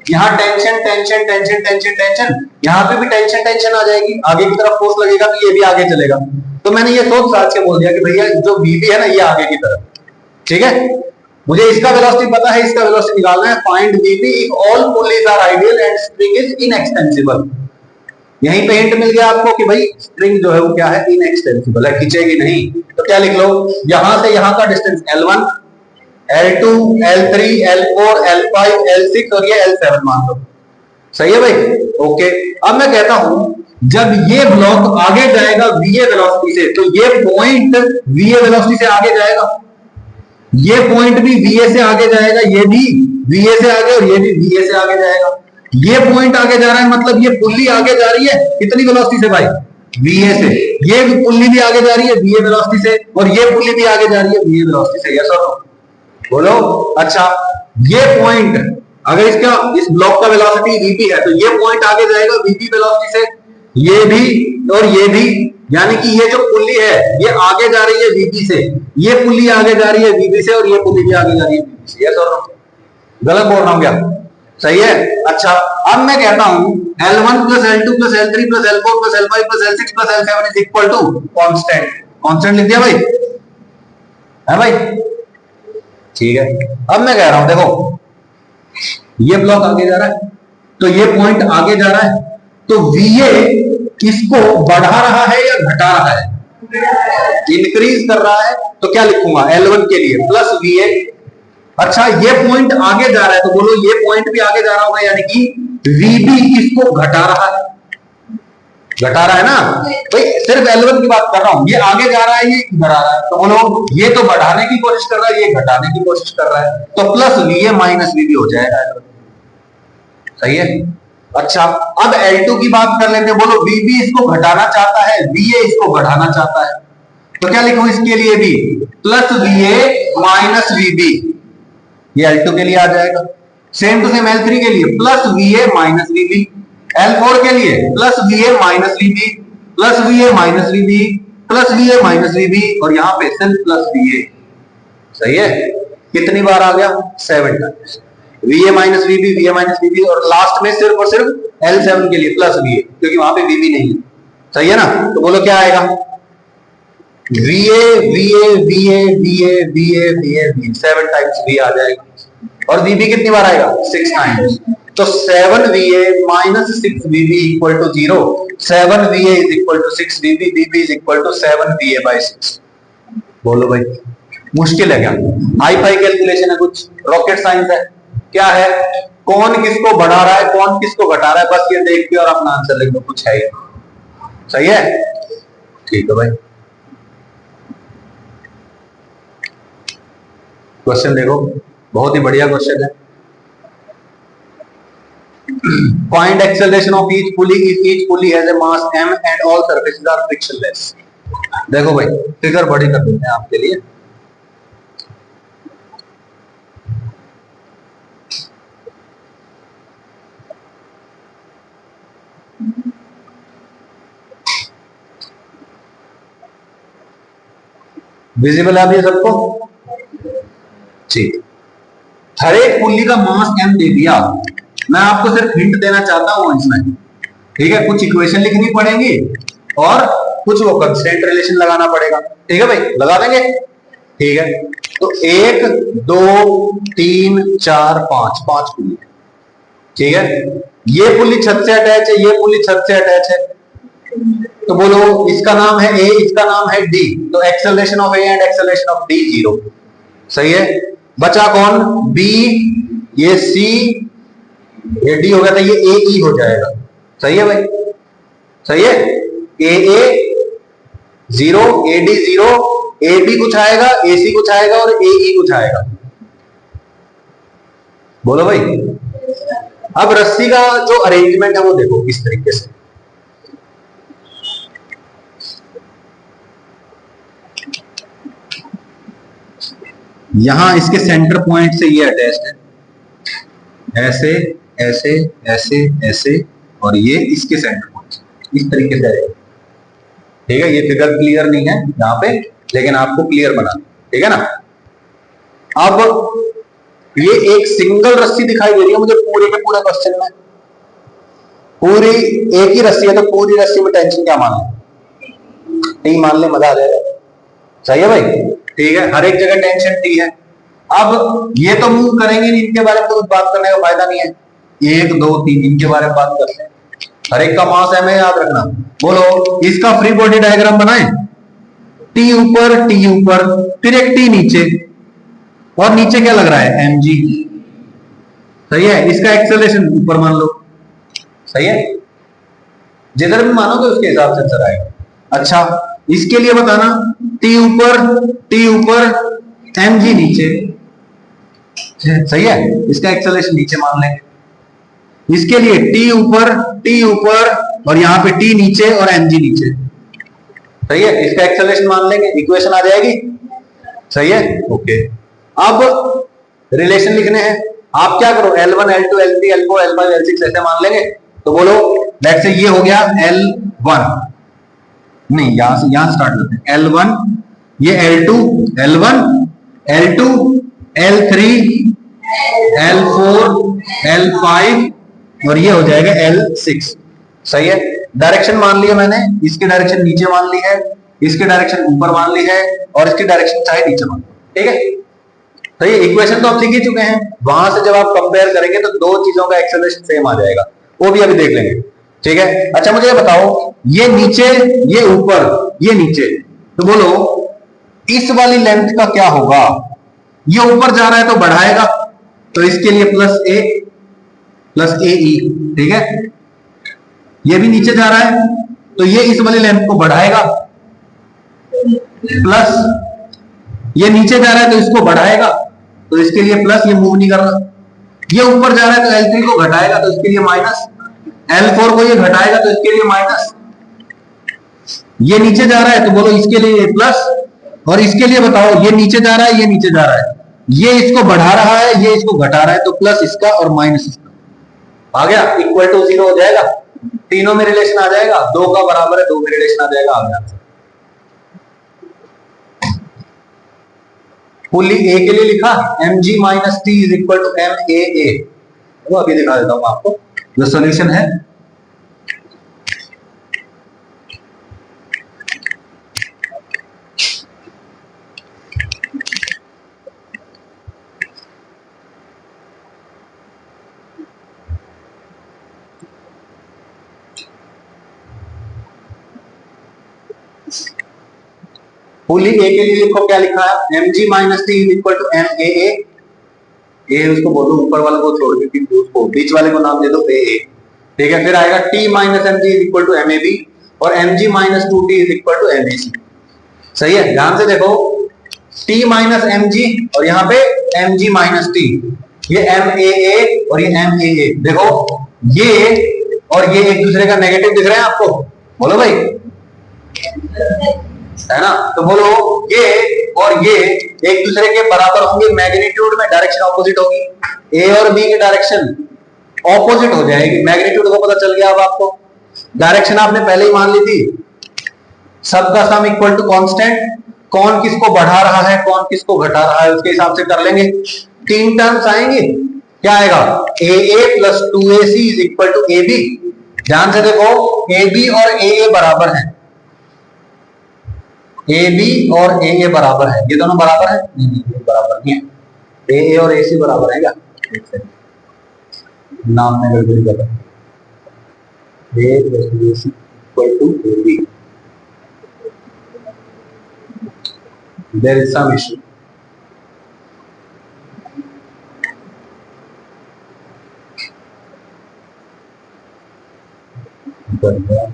यहां tension tension tension tension tension, यहां पे भी टेंशन टेंशन आ जाएगी, आगे की तरफ फोर्स लगेगा तो ये भी आगे चलेगा। तो मैंने ये सोच समझ के बोल दिया कि भैया जो BB है ना, ये आगे की तरफ, ठीक है। मुझे इसका वेलोसिटी पता है, इसका वेलोसिटी निकालना है। Find BB if all pulleys are ideal and spring is inextensible. यहीं पे हिंट मिल गया आपको कि भाई स्ट्रिंग जो है वो क्या है, इनएक्सटेंसिबल है, खींचेगी नहीं। तो क्या लिख लो, यहां से यहां का distance L1, L2, L3, L4, L5, L6 और ये L7 मान लो। सही है भाई, ओके। अब मैं कहता हूं जब ये ब्लॉक आगे जाएगा VA वेलोसिटी से, तो ये पॉइंट VA वेलोसिटी से आगे जाएगा, ये पॉइंट भी VA से आगे जाएगा, ये भी VA से आगे और ये भी VA से आगे जाएगा। ये पॉइंट आगे जा रहा है, मतलब ये पुल्ली आगे जा रही है कितनी वेलोसिटी से भाई, VA से। ये पुल्ली भी आगे जा रही है VA वेलोसिटी से, और ये पुल्ली भी आगे जा रही है VA वेलोसिटी से। यस और नो बोलो। अच्छा, ये पॉइंट अगर इसका इस ब्लॉक का वेलोसिटी VP है, तो ये पॉइंट आगे जाएगा VP वेलोसिटी से, ये भी और ये भी, यानी कि ये जो पुल्ली है ये आगे जा रही है VP से, ये पुल्ली आगे जा रही है VP से, और ये पुल्ली भी आगे जा रही है VP से। यस और नो? गलत बोल रहा हूं क्या? सही है। अच्छा, अब मैं कहता हूं L1 plus L2 plus L3 plus L4 plus L5 plus L6 plus L7 is equal to constant. Constant लिख दिया भाई, है भाई, ठीक है। अब मैं कह रहा हूं देखो, ये ब्लॉक आगे जा रहा है, तो ये पॉइंट आगे जा रहा है, तो VA इसको बढ़ा रहा है या घटा रहा है? इंक्रीज कर रहा है। तो क्या लिखूंगा L1 के लिए प्लस VA। अच्छा, ये पॉइंट आगे जा रहा है, तो बोलो ये पॉइंट भी आगे जा रहा होगा, यानी कि VB इसको घटा रहा है, घटा रहा है ना भाई। सिर्फ L1 की बात कर रहा हूं, ये आगे जा रहा है, ये बढ़ा रहा है, तो बोलो ये तो बढ़ाने की कोशिश कर रहा है, ये घटाने की कोशिश कर रहा है, तो प्लस VA माइनस VB हो जाएगा L1। सही है। अच्छा, अब L2 की बात कर लेते हैं। बोलो VB इसको घटाना चाहता है, VA इसको बढ़ाना चाहता है, तो क्या लिखूं इसके लिए भी प्लस VA माइनस VB, ये L2 के लिए आ जाएगा। सेम टू सेम L3 के लिए plus VA minus VB, L4 के लिए plus VA minus VB, plus VA minus VB, plus VA minus VB, और यहां पे सिर्फ प्लस VA। सही है। कितनी बार आ गया? 7 times. VA minus VB, VA minus VB, और लास्ट में सिर्फ और सिर्फ L7 के लिए प्लस VA, क्योंकि वहां पे VB नहीं है। सही है ना। तो बोलो क्या आएगा? VA VA VA VA VA VA VA 7 times V आ जाएगा, और VB कितनी बार आएगा? 6 टाइम्स। तो 7 VA minus 6 VB equal to 0। 7 VA is equal to 6 VB, VB is equal to 7 VA by 6। बोलो भाई, मुश्किल है क्या? हाई फाई कैलकुलेशन है, कुछ रॉकेट साइंस है क्या है? कौन किसको बढ़ा रहा है, कौन किसको घटा रहा है, बस ये देख के और अपना आंसर लिख दो, कुछ है ही। सही है, ठीक है भाई। क्वेश्चन देखो, बहुत ही बढ़िया क्वेश्चन है। Find acceleration of each pulley if each pulley has a mass m and all surfaces are frictionless. देखो भाई, फिगर बड़ी कर देते हैं आपके लिए। विजिबल है अभी सबको? ठीक। हर एक पुल्ली का मास m दे दिया, मैं आपको सिर्फ हिंट देना चाहता हूं इसमें, ठीक है। कुछ इक्वेशन लिखनी पड़ेगी और कुछ वो कंस्टेंट रिलेशन लगाना पड़ेगा, ठीक है भाई, लगा देंगे, ठीक है। तो 1 2 3 4 5 5 पुल्ली, ठीक है। ये पुल्ली छत से अटैच है, ये पुल्ली छत से अटैच है, तो बोलो इसका नाम है A, इसका नाम है D, तो acceleration of A and acceleration of D 0। सही है। बचा कौन? B, ये C, ये D हो गया था, ये AE हो जाएगा। सही है भाई, सही है। ए ए 0, AD 0, AB कुछ आएगा, AC कुछ आएगा और AE कुछ आएगा। बोलो भाई। अब रस्सी का जो अरेंजमेंट है वो देखो किस तरीके से। यहां इसके सेंटर पॉइंट से ये अटैच्ड है, ऐसे ऐसे ऐसे ऐसे, और ये इसके सेंटर पॉइंट इस तरीके से आएगा। ठीक है, ये फिगर क्लियर नहीं है यहाँ पे, लेकिन आपको क्लियर बना, ठीक है ना। अब ये एक सिंगल रस्सी दिखाई दे रही है मुझे पूरे के पूरे क्वेश्चन में, पूरी एक ही रस्सी है, तो पूरी रस्सी में टेंशन क्या मान ले, टी मान ले, मजा आ जाएगा। सही है भाई, ठीक है, हर एक जगह टेंशन टी है। अब ये तो मूव करेंगे नहीं, इनके बारे में तो कुछ बात करने का फायदा नहीं है। 1 2 3 इनके बारे में बात करते हैं, हर एक का मास है, याद रखना। बोलो, इसका फ्री बॉडी डायग्राम बनाए, टी ऊपर टी ऊपर, फिर एक टी नीचे, और नीचे क्या लग रहा है, mg। सही है, इसका एक्सेलरेशन ऊपर मान लो। सही है, जिधर भी मानोगे उसके हिसाब से आंसर आएगा। अच्छा, इसके लिए बताना, टी ऊपर mg नीचे। सही है, इसका एक्सेलरेशन नीचे मान लेंगे। इसके लिए टी ऊपर और यहां पे टी नीचे और mg नीचे। सही है, इसका एक्सेलरेशन मान लेंगे, इक्वेशन आ जाएगी। सही है, ओके। अब रिलेशन लिखने हैं, आप क्या करो, L1 L2 L3 L4 L5 L6 ऐसे मान लेंगे। तो बोलो, लेट्स से ये हो गया L1, नहीं यहां स्टार्ट करते हैं, L1, ये L2 L1 L2 L3 L4 L5 और ये हो जाएगा L6। सही है, डायरेक्शन मान लिया मैंने, इसकी डायरेक्शन नीचे मान ली है, इसकी डायरेक्शन ऊपर मान ली है, और इसकी डायरेक्शन चाहे नीचे मान ली। ठीक है, तो ये इक्वेशन तो आप सीख ही चुके हैं, वहां से जब आप कंपेयर करेंगे तो दो चीजों का एक्सेलरेशन सेम आ जाएगा, वो भी अभी देख लेंगे। ठीक है, अच्छा मुझे ये बताओ, ये नीचे ये ऊपर ये नीचे, तो बोलो इस वाली लेंथ का क्या होगा। ये ऊपर जा रहा है तो बढ़ाएगा, तो इसके लिए प्लस ए ई। ठीक है, ये भी नीचे जा रहा है तो ये इस वाली लेंथ को बढ़ाएगा, प्लस ये नीचे जा रहा है तो इसको बढ़ाएगा, तो इसके लिए प्लस, ये मूव नहीं कर रहा। ये ऊपर जा रहा है तो L3 को घटाएगा, तो इसके लिए माइनस, L4 को ये घटाएगा तो इसके लिए माइनस। ये नीचे जा रहा है तो बोलो इसके लिए प्लस, और इसके लिए बताओ, ये नीचे जा रहा है ये नीचे जा रहा है, ये इसको बढ़ा रहा है ये इसको घटा रहा है, तो प्लस इसका और माइनस इसका आ गया, इक्वल टू 0 हो जाएगा। तीनों में रिलेशन आ जाएगा, 2 का बराबर है 2 में रिलेशन आ जाएगा, आ गया। फुल्ली ए के लिए लिखा mg minus T is equal to M A, वो अभी दिखा देता हूं आपको जो सॉल्यूशन है। फुल्ली ए के लिए लिखो, क्या लिखा है, mg minus T is equal to M A उसको बोलो, ऊपर वाले को छोड़ के उसको बीच वाले को नाम दे दो ए। ठीक है, फिर आएगा t minus M G is equal to M A B, और mg minus 2t is equal to M A C. सही है, ध्यान से देखो, t माइनस एम जी और यहाँ पे mg माइनस टी, ये एम ए और ये एम ए। देखो ये और ये एक दूसरे का नेगेटिव दिख रहे हैं आपको, बोलो भाई, है ना। तो बोलो ये और ये एक दूसरे के बराबर होंगे मैग्नीट्यूड में, डायरेक्शन ऑपोजिट होगी, ए और बी की डायरेक्शन ऑपोजिट हो जाएगी। मैग्नीट्यूड को पता चल गया अब आपको, डायरेक्शन आपने पहले ही मान ली थी, सबका सम इक्वल टू कांस्टेंट, कौन किसको बढ़ा रहा है कौन किसको घटा रहा है उसके हिसाब से कर लेंगे। 3 टर्म्स आएंगे, क्या आएगा, A A plus 2ac is equal to A B. ध्यान से देखो, ए बी और ए बराबर है, ए बी और ए बराबर है, ये दोनों बराबर है, नहीं बराबर नहीं है, ए और ए सी बराबर है क्या, नाम में गड़बड़ी कर रहा है, A plus B C equal to A B, there is some issue.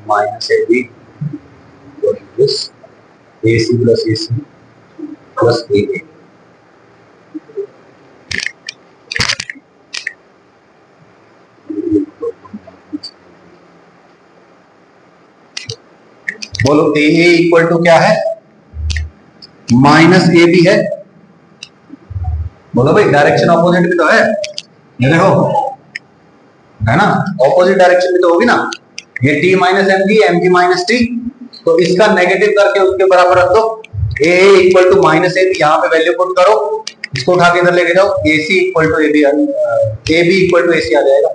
Minus A B A C plus A C plus A A. बोलो ए इक्वल टू क्या है? माइनस ए बी है। बोलो भाई, डायरेक्शन ऑपोजिट भी तो है, ये देखो, है ना, ऑपोजिट डायरेक्शन भी तो होगी ना। ये T minus M G minus T, तो इसका नेगेटिव करके उसके बराबर रख दो। A equal to minus A B, यहाँ पे वैल्यू पुट करो, इसको उठा के इधर लेके जाओ, A C equal to A B equal to A C आ जाएगा।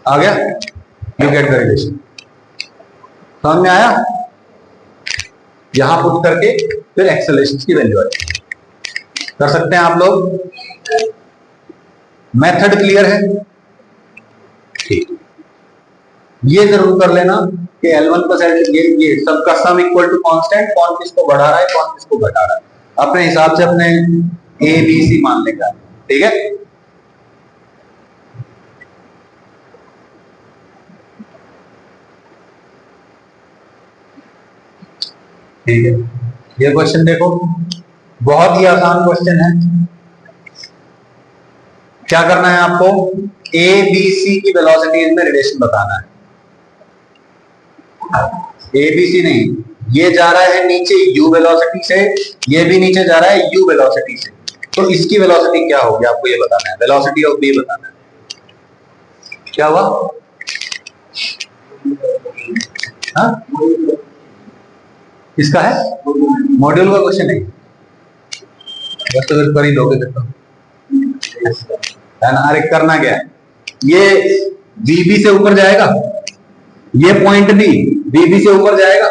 आ गया? You get the relation. समझ में आया? यहां पुट करके फिर एक्सेलरेशन की वैल्यू आएगी। कर सकते हैं आप लोग? मेथड क्लियर है? ठीक, ये जरूर कर लेना कि L1 प्लस L2 ये सबका सम इक्वल टू कांस्टेंट, कौन किसको बढ़ा रहा है कौन किसको घटा रहा है, अपने हिसाब से अपने ए बी सी मान लेगा। ठीक है? ठीक है, ये क्वेश्चन देखो, बहुत ही आसान क्वेश्चन है। क्या करना है आपको? ए बी सी की वेलोसिटीज में रिलेशन बताना है। ए बी सी नहीं, ये जा रहा है नीचे u वेलोसिटी से, ये भी नीचे जा रहा है u वेलोसिटी से, तो इसकी वेलोसिटी क्या होगी आपको ये बताना है। वेलोसिटी ऑफ बी बताना है। क्या हुआ? हाँ, इसका है मॉड्यूल का क्वेश्चन है, बस तो फिर कर ही लोगे देखो, है ना। अरे करना क्या है, ये VB से ऊपर जाएगा, ये पॉइंट भी VB से ऊपर जाएगा,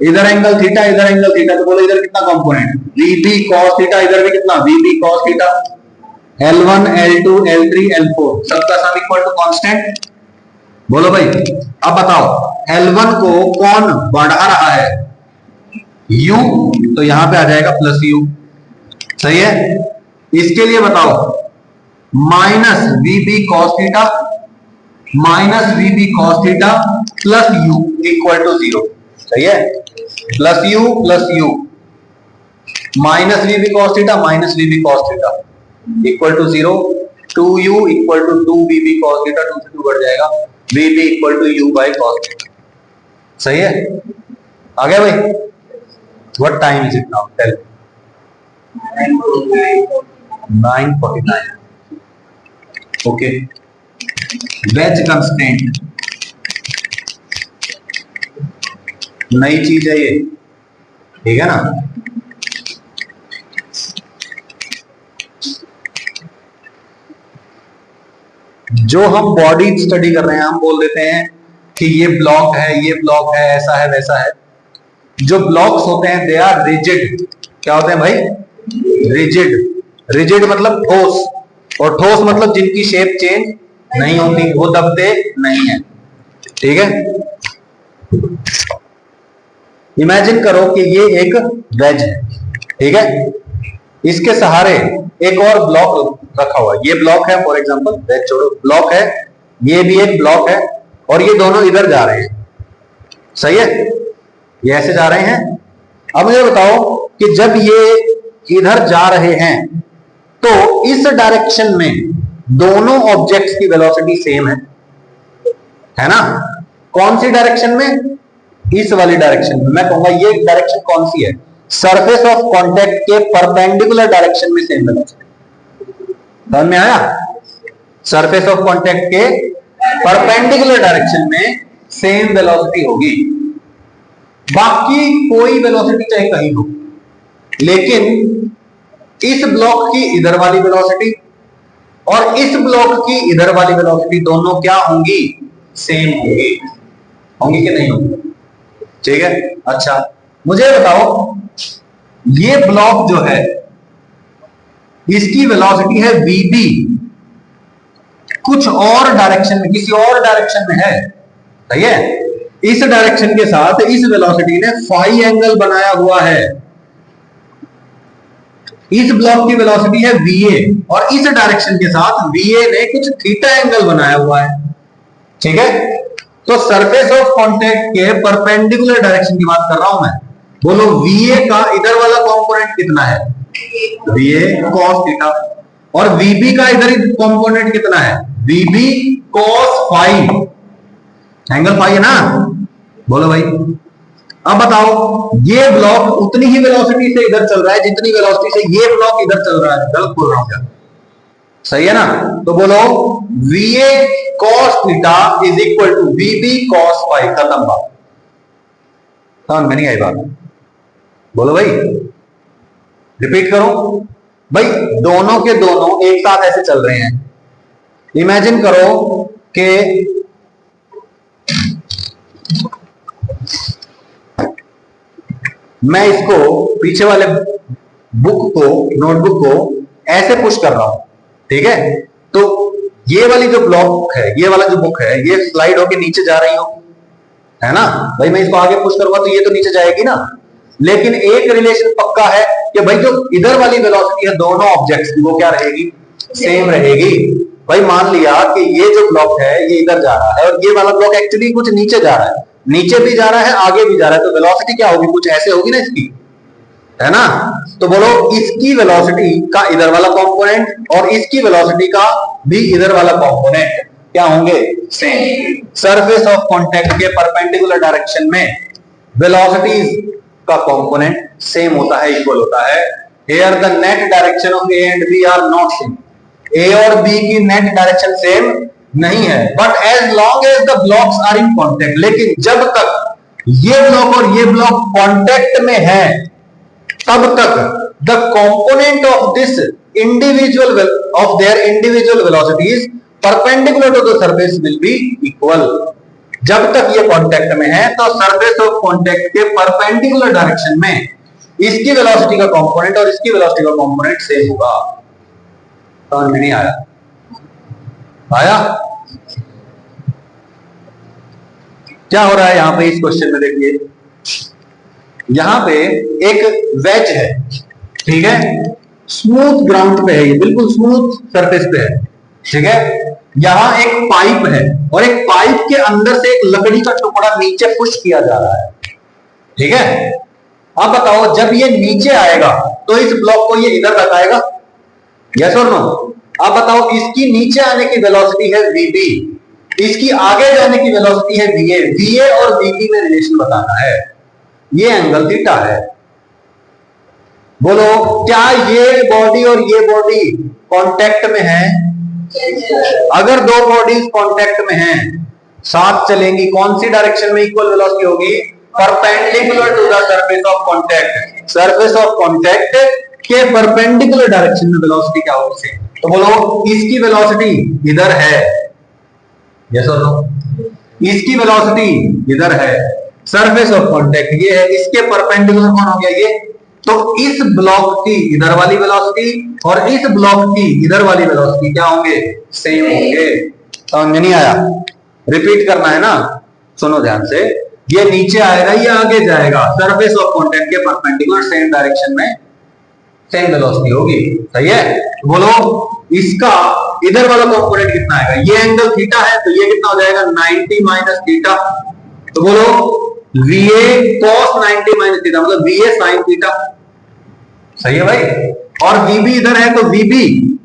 इधर एंगल थीटा इधर एंगल थीटा, तो बोलो इधर कितना कंपोनेंट VB cos थीटा, इधर भी कितना VB cos theta, L1 L2 L3 L4 सबका सम इक्वल टू कांस्टेंट। बोलो भाई, अब बताओ L1 को कौन बढ़ा रहा है? U, तो यहां पे आ जाएगा प्लस U, सही है। इसके लिए बताओ minus VB cos theta minus VB cos theta plus U equal to 0, सही है। Plus U minus VB cos theta minus VB cos theta equal to 0, 2U equal to 2VB cos theta, 2 से 2 बढ़ जाएगा, VB equal to U by cos theta, सही है। आ गया भाई? What time is it now? Tell me. 9:49. Okay. Wedge constraint. नई चीज है ये, ठीक है ना। जो हम बॉडी स्टडी कर रहे हैं, हम बोल देते हैं कि ये ब्लॉक है, ये ब्लॉक है, ऐसा है वैसा है। जो ब्लॉक्स होते हैं दे आर रिजिड। क्या होते हैं भाई? रिजिड। रिजिड मतलब ठोस, और ठोस मतलब जिनकी शेप चेंज नहीं होती, वो दबते नहीं है, ठीक है। इमेजिन करो कि ये एक वेज है, ठीक है, इसके सहारे एक और ब्लॉक रखा हुआ है। ये ब्लॉक है फॉर एग्जांपल, वेज छोड़ो, ब्लॉक है, ये भी एक ब्लॉक है, और ये दोनों इधर जा रहे हैं, सही है, ये ऐसे जा रहे हैं। अब मुझे बताओ कि जब ये इधर जा रहे हैं तो इस डायरेक्शन में दोनों ऑब्जेक्ट्स की वेलोसिटी सेम है ना। कौन सी डायरेक्शन में? इस वाली डायरेक्शन में। मैं कहूंगा ये डायरेक्शन कौन सी है? सरफेस ऑफ कांटेक्ट के परपेंडिकुलर डायरेक्शन में सेम वेलोसिटी। समझ में आया? सरफेस ऑफ कांटेक्ट के परपेंडिकुलर डायरेक्शन में सेम वेलोसिटी होगी, बाकी कोई वेलोसिटी चाहे कहीं हो, लेकिन इस ब्लॉक की इधर वाली वेलोसिटी और इस ब्लॉक की इधर वाली वेलोसिटी दोनों क्या होंगी? सेम होंगी। होंगी कि नहीं होंगी? ठीक है। अच्छा, मुझे बताओ ये ब्लॉक जो है इसकी वेलोसिटी है VB, कुछ और डायरेक्शन में, किसी और डायरेक्शन में है, सही है। इस डायरेक्शन के साथ इस वेलोसिटी ने फाई एंगल बनाया हुआ है। इस ब्लॉक की वेलोसिटी है VA, और इस डायरेक्शन के साथ VA ने कुछ थीटा एंगल बनाया हुआ है, ठीक है। तो सरफेस ऑफ कांटेक्ट के परपेंडिकुलर डायरेक्शन की बात कर रहा हूं मैं। बोलो VA का इधर वाला कंपोनेंट कितना है? VA cos theta. और VB का इधर कंपोनेंट कितना है? VB cos phi. Angle phi है ना? बोलो भाई। अब बताओ, ये ब्लॉक उतनी ही वेलोसिटी से इधर चल रहा है जितनी वेलोसिटी से ये ब्लॉक इधर चल रहा है। गलत बोल रहा हूं क्या? सही है ना? तो बोलो VA cos theta is equal to VB cos phi. खत्म बात। समझ में नहीं आई बात? बोलो भाई, रिपीट करो भाई। दोनों के दोनों एक साथ ऐसे चल रहे हैं। इमेजिन करो कि मैं इसको पीछे वाले बुक को, नोटबुक को ऐसे पुश कर रहा हूं, ठीक है? तो ये वाली जो ब्लॉक है, ये वाला जो बुक है, ये स्लाइड होके नीचे जा रही हो, है ना भाई? मैं इसको आगे पुश करूंगा तो ये तो नीचे जाएगी ना। लेकिन एक रिलेशन पक्का है कि भाई जो इधर वाली वेलोसिटी है दोनों ऑब्जेक्ट्स की, वो क्या रहेगी? सेम रहेगी। भाई मान लिया कि ये जो ब्लॉक है ये इधर जा रहा है और ये वाला ब्लॉक एक्चुअली कुछ नीचे जा रहा है, नीचे भी जा रहा है आगे भी जा रहा है, तो वेलोसिटी क्या होगी? कुछ ऐसे होगी ना इसकी, है ना? तो बोलो इसकी वेलोसिटी का इधर वाला कंपोनेंट और इसकी वेलोसिटी का भी इधर वाला कंपोनेंट क्या होंगे? सेम। सरफेस ऑफ कांटेक्ट के परपेंडिकुलर डायरेक्शन में वेलोसिटीज का कंपोनेंट सेम होता है, इक्वल होता है। Here the net direction of A and B are not same. A और B की नेट डायरेक्शन सेम नहीं है, but as long as the blocks are in contact, लेकिन जब तक ये ब्लॉक और ये ब्लॉक कांटेक्ट में है तब तक the component of this individual of their individual velocities perpendicular to the surface will be equal. जब तक ये कांटेक्ट में है तो सरफेस ऑफ कांटेक्ट के परपेंडिकुलर डायरेक्शन में इसकी वेलोसिटी का कंपोनेंट और इसकी वेलोसिटी का कंपोनेंट सेम होगा। समझ में नहीं आया? आया? क्या हो रहा है यहां पे इस क्वेश्चन में? देखिए यहां पे एक वेज है, ठीक है? स्मूथ ग्राउंड पे है, ये बिल्कुल स्मूथ सरफेस पे है, ठीक है? यहां एक पाइप है और एक पाइप के अंदर से एक लकड़ी का टुकड़ा नीचे पुश किया जा रहा है, ठीक है? अब बताओ जब ये नीचे आएगा तो इस ब्लॉक को ये इधर रख आएगा, यस और नो? अब बताओ इसकी नीचे आने की वेलोसिटी है VB, इसकी आगे जाने की वेलोसिटी है VA। VA और VB में रिलेशन बताना है। ये एंगल थीटा है। बोलो क्या ये बॉडी और ये बॉडी कांटेक्ट में है? अगर दो बॉडीज कांटेक्ट में हैं, साथ चलेंगी, कौन सी डायरेक्शन में इक्वल वेलोसिटी होगी? Perpendicular to the surface of contact. Surface of contact के परपेंडिकुलर डायरेक्शन में वेलोसिटी क्या होगी? तो बोलो इसकी वेलोसिटी इधर है, यस और नो? इसकी वेलोसिटी इधर है, सरफेस ऑफ कांटेक्ट ये है, इसके परपेंडिकुलर कौन हो गया? ये। तो इस ब्लॉक की इधर वाली वेलोसिटी और इस ब्लॉक की इधर वाली वेलोसिटी क्या होंगे? सेम होंगे। समझ में नहीं आया? रिपीट करना है ना, सुनो ध्यान से। ये नीचे आएगा, ये आगे जाएगा, सरफेस ऑफ कांटेक्ट के परपेंडिकुलर सेम डायरेक्शन में सेम वेलोसिटी होगी। सही है? बोलो इसका इधर वाला कंपोनेंट कितना आएगा? ये एंगल थीटा है तो ये कितना हो जाएगा? 90 माइनस थीटा। तो बोलो VA cos 90 माइनस थीटा मतलब VA sin थीटा। सही है भाई? और VB इधर है तो VB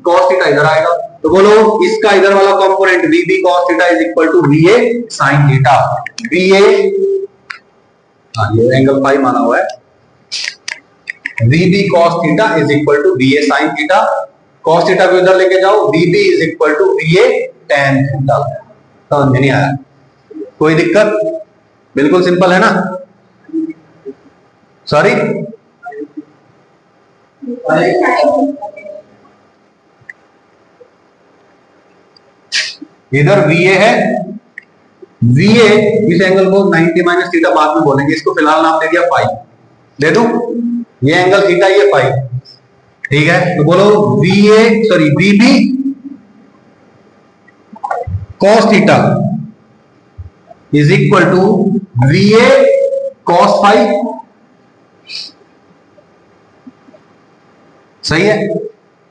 cos थीटा इधर आएगा। तो बोलो इसका इधर वाला component VB cos theta is equal to VA sin theta. VA, ये एंगल फाई माना हुआ है। VB cos theta is equal to VA sin theta. cos theta को इधर लेके जाओ, VB is equal to VA tan theta. समझ में नहीं आया? कोई दिक्कत? बिल्कुल सिंपल है ना? सॉरी, इधर VA है, VA इस एंगल को 90 माइनस थीटा बाद में बोलेंगे, इसको फिलहाल नाम दे दिया फाई। दे दूं? ये एंगल थीटा, ये फाई, ठीक है? तो बोलो VB cos theta is equal to VA cos phi. सही है?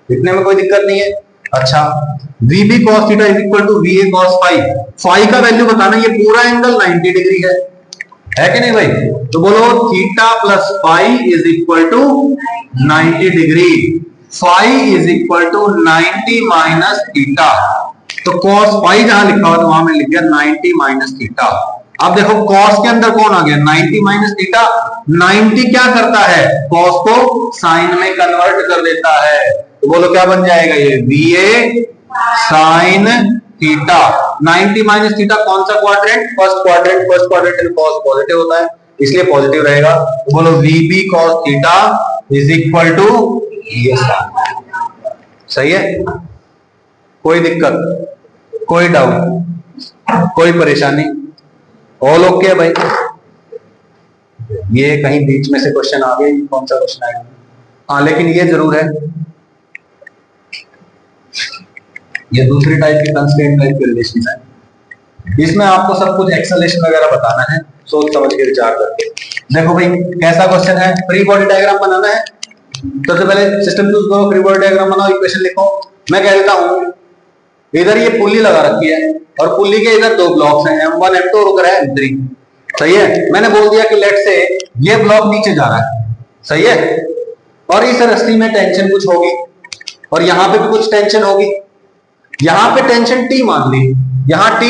इतने में कोई दिक्कत नहीं है? अच्छा, VB cos theta is equal to VA cos phi. Phi का वैल्यू बताना, ये पूरा एंगल 90 डिग्री है कि नहीं भाई? तो बोलो theta plus phi is equal to 90 degree. Phi is equal to 90 minus theta. तो cos फाई जहां लिखा हुआ तो वहां मैं लिख दिया 90 माइनस थीटा। अब देखो cos के अंदर कौन आ गया? 90 माइनस थीटा। 90 क्या करता है? cos को साइन में कन्वर्ट कर देता है। तो बोलो क्या बन जाएगा ये? VA sine theta. 90 minus theta कौन सा quadrant? First quadrant. First quadrant में cos पॉजिटिव होता है इसलिए पॉजिटिव रहेगा। तो बोलो VB cos theta is equal to सही है? कोई दिक्कत, कोई डाउट, कोई परेशानी? ऑल ओके भाई? ये कहीं बीच में से क्वेश्चन आ गए, कौन सा क्वेश्चन आएगा? हाँ लेकिन ये जरूर है, ये दूसरी टाइप की कंस्ट्रेंट टाइप की रिलेशन है। इसमें आपको सब कुछ एक्सेलेरेशन वगैरह बताना है, सोच समझ के विचार करके। देखो भाई कैसा क्वेश्चन है, फ्री बॉडी डायग्राम बनाना है। सबसे पहले सिस्टम चूज करो, फ्री बॉडी डायग्राम बनाओ, इक्वेशन लिखो। मैं कह देता हूं इधर ये पुल्ली लगा रखी है और पुल्ली के इधर दो ब्लॉक्स हैं, M1 M2 और उधर है M3। सही है? मैंने बोल दिया कि लेट से ये ब्लॉक नीचे जा रहा है, सही है? और इस रस्सी में टेंशन कुछ होगी और यहां पे भी कुछ टेंशन होगी। यहां पे टेंशन T मान ली, यहाँ T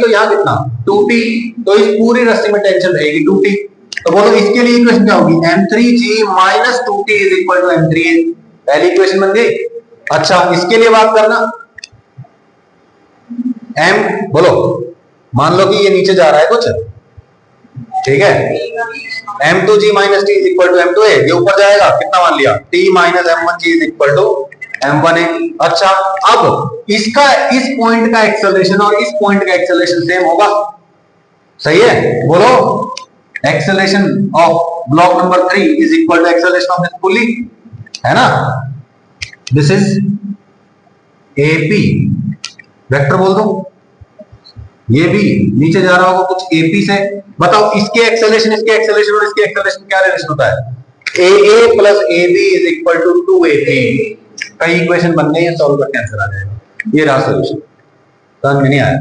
तो यहाँ कितना 2T। तो इस पूरी रस्सी में टेंशन रहेगी 2T। तो बोलो इसके लिए इक्वेशन क्या होगी? M3G minus 2T is equal to M3A। पहली इक्वेशन बन गई। अच्छा इसके लिए बात करना, M बोलो, मान लो कि ये नीचे जा रहा है कुछ, ठीक है? M2G minus T is equal to M2A। ये ऊपर जाएगा, कितना मान लिया? T minus M1G is equal to M1A। अच्छा अब इसका इस पॉइंट का एक्सेलरेशन और इस पॉइंट का एक्सेलरेशन सेम होगा, सही है? बोलो acceleration of block number 3 is equal to acceleration of this pulley, है ना? This is AP। वेक्टर बोल दो, ये भी नीचे जा रहा होगा कुछ AP से। बताओ इसके एक्सेलरेशन और इसके एक्सेलरेशन क्या रिलेशन होता है? AA plus AB is equal to 2AP। कई इक्वेशन बन गई है, सॉल्व करके आंसर आ जाएगा। ये रहा सॉल्यूशन। समझ में नहीं आया?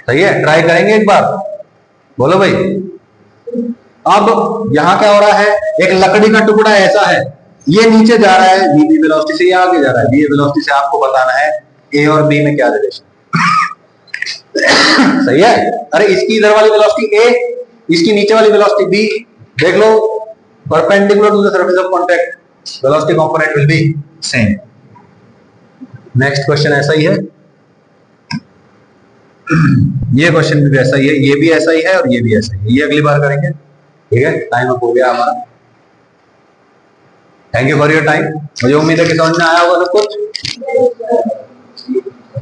सही है, ट्राई करेंगे एक बार। बोलो भाई। अब यहां क्या हो रहा है? एक लकड़ी का टुकड़ा ऐसा है, ये नीचे जा रहा है VB वेलोसिटी से, ये आगे जा रहा है VA वेलोसिटी से। आपको बताना है A और B में क्या रिलेशन। सही है? अरे इसकी इधर वाली वेलोसिटी A, इसकी नीचे वाली वेलोसिटी B। देख लो, perpendicular to the surface of contact, velocity component will be same. Next question ऐसा ही है, ये क्वेश्चन भी ऐसा ही है, ये भी ऐसा ही है और ये भी ऐसा ही है। ये अगली बार करेंगे, ठीक है? टाइम अप हो गया हमारा। Thank you for your time. मुझे उम्मीद है कि समझ में आया होगा सब कुछ।